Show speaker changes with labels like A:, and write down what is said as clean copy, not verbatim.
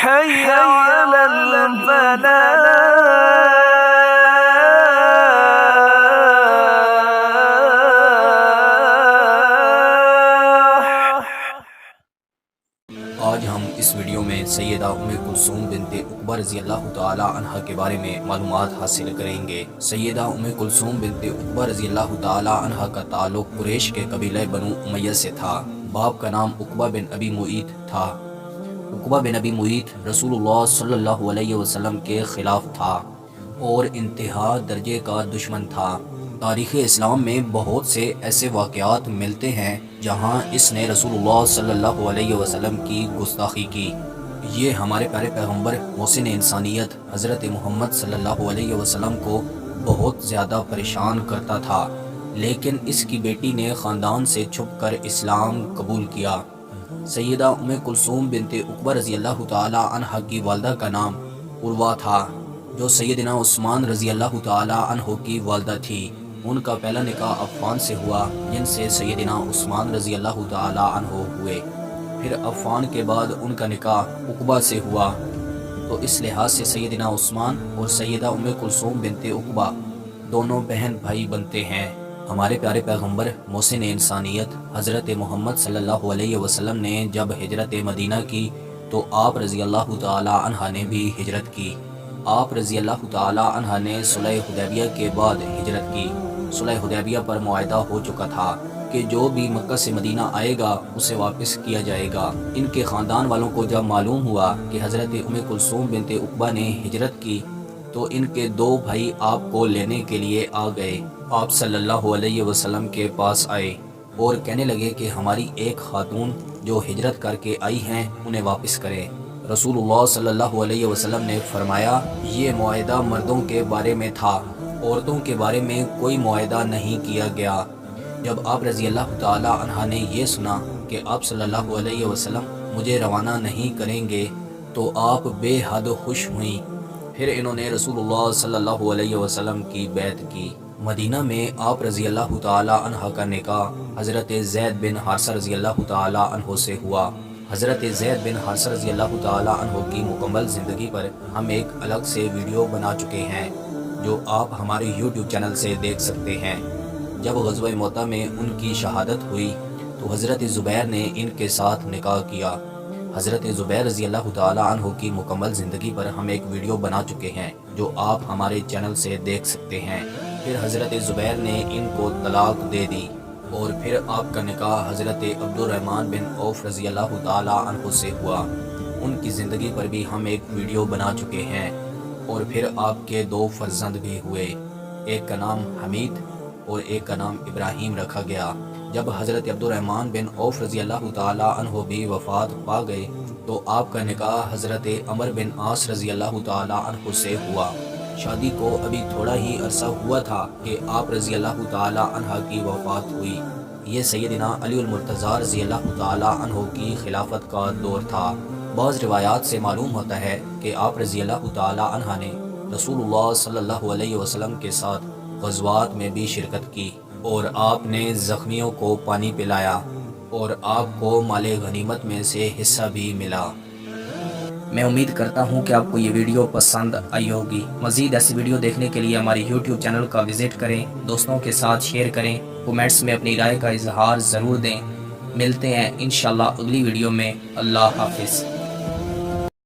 A: حي على الفلاح.
B: آج ہم اس ویڈیو میں سیدہ ام کلثوم بنت عقبہ رضی اللہ تعالی عنہ کے بارے میں معلومات حاصل کریں گے۔ سیدہ ام کلثوم بنت عقبہ رضی اللہ تعالی عنہ کا تعلق قریش کے قبیلہ بنو امیہ سے تھا۔ باپ کا نام عقبہ بن ابی معیط تھا۔ عقبہ بن ابی معیط رسول اللہ صلی اللہ علیہ وسلم کے خلاف تھا اور انتہا درجے کا دشمن تھا۔ تاریخ اسلام میں بہت سے ایسے واقعات ملتے ہیں جہاں اس نے رسول اللہ صلی اللہ علیہ وسلم کی گستاخی کی۔ یہ ہمارے پیارے پیغمبر محسن انسانیت حضرت محمد صلی اللہ علیہ وسلم کو بہت زیادہ پریشان کرتا تھا، لیکن اس کی بیٹی نے خاندان سے چھپ کر اسلام قبول کیا۔ سیدہ ام کلثوم بنت عقبہ رضی اللہ تعالی عنہ کی والدہ کا نام عروہ تھا، جو سیدنا عثمان رضی اللہ تعالی عنہ کی والدہ تھی۔ ان کا پہلا نکاح عفان سے ہوا، جن سے سیدنا عثمان رضی اللہ تعالی عنہ ہوئے۔ پھر عفان کے بعد ان کا نکاح عقبہ سے ہوا، تو اس لحاظ سے سیدنا عثمان اور سیدہ ام کلثوم بنت عقبہ دونوں بہن بھائی بنتے ہیں۔ ہمارے پیارے پیغمبر محسن انسانیت حضرت محمد صلی اللہ علیہ وسلم نے جب ہجرت مدینہ کی تو آپ رضی اللہ تعالی عنہ نے بھی ہجرت کی۔ آپ رضی اللہ تعالی عنہ نے صلح حدیبیہ کے بعد ہجرت کی۔ صلح حدیبیہ پر معاہدہ ہو چکا تھا کہ جو بھی مکہ سے مدینہ آئے گا اسے واپس کیا جائے گا۔ ان کے خاندان والوں کو جب معلوم ہوا کہ حضرت ام کلثوم بنت عقبہ نے ہجرت کی تو ان کے دو بھائی آپ کو لینے کے لیے آ گئے۔ آپ صلی اللہ علیہ وسلم کے پاس آئے اور کہنے لگے کہ ہماری ایک خاتون جو ہجرت کر کے آئی ہیں انہیں واپس کریں۔ رسول اللہ صلی اللہ علیہ وسلم نے فرمایا یہ معاہدہ مردوں کے بارے میں تھا، عورتوں کے بارے میں کوئی معاہدہ نہیں کیا گیا۔ جب آپ رضی اللہ تعالی عنہ نے یہ سنا کہ آپ صلی اللہ علیہ وسلم مجھے روانہ نہیں کریں گے تو آپ بے حد خوش ہوئیں۔ پھر انہوں نے رسول اللہ صلی اللہ علیہ وسلم کی بیعت کی۔ مدینہ میں آپ رضی اللہ تعالی عنہ کا نکاح حضرت زید بن حارثہ رضی اللہ تعالی عنہ سے ہوا۔ حضرت زید بن حارثہ رضی اللہ تعالی عنہ کی مکمل زندگی پر ہم ایک الگ سے ویڈیو بنا چکے ہیں جو آپ ہمارے یوٹیوب چینل سے دیکھ سکتے ہیں۔ جب غزوہ موطا میں ان کی شہادت ہوئی تو حضرت زبیر نے ان کے ساتھ نکاح کیا۔ حضرت زبیر رضی اللہ تعالی عنہ کی مکمل زندگی پر ہم ایک ویڈیو بنا چکے ہیں جو آپ ہمارے چینل سے دیکھ سکتے ہیں۔ پھر حضرت زبیر نے ان کو طلاق دے دی اور پھر آپ کا نکاح حضرت عبد الرحمن بن عوف رضی اللہ تعالی عنہ سے ہوا۔ ان کی زندگی پر بھی ہم ایک ویڈیو بنا چکے ہیں۔ اور پھر آپ کے دو فرزند بھی ہوئے، ایک کا نام حمید اور ایک کا نام ابراہیم رکھا گیا۔ جب حضرت عبد الرحمن بن عوف رضی اللہ تعالی عنہ بھی وفات پا گئے تو آپ کا نکاح حضرت عمر بن عاص رضی اللہ تعالی عنہ سے ہوا۔ شادی کو ابھی تھوڑا ہی عرصہ ہوا تھا کہ آپ رضی اللہ تعالی عنہ کی وفات ہوئی۔ یہ سیدنا علی المرتضیٰ رضی اللہ تعالی عنہ کی خلافت کا دور تھا۔ بعض روایات سے معلوم ہوتا ہے کہ آپ رضی اللہ تعالی عنہ نے رسول اللہ صلی اللہ علیہ وسلم کے ساتھ غزوات میں بھی شرکت کی اور آپ نے زخمیوں کو پانی پلایا اور آپ کو مال غنیمت میں سے حصہ بھی ملا۔ میں امید کرتا ہوں کہ آپ کو یہ ویڈیو پسند آئی ہوگی۔ مزید ایسی ویڈیو دیکھنے کے لیے ہمارے یوٹیوب چینل کا وزٹ کریں، دوستوں کے ساتھ شیئر کریں، کومنٹس میں اپنی رائے کا اظہار ضرور دیں۔ ملتے ہیں انشاءاللہ اگلی ویڈیو میں۔ اللہ حافظ۔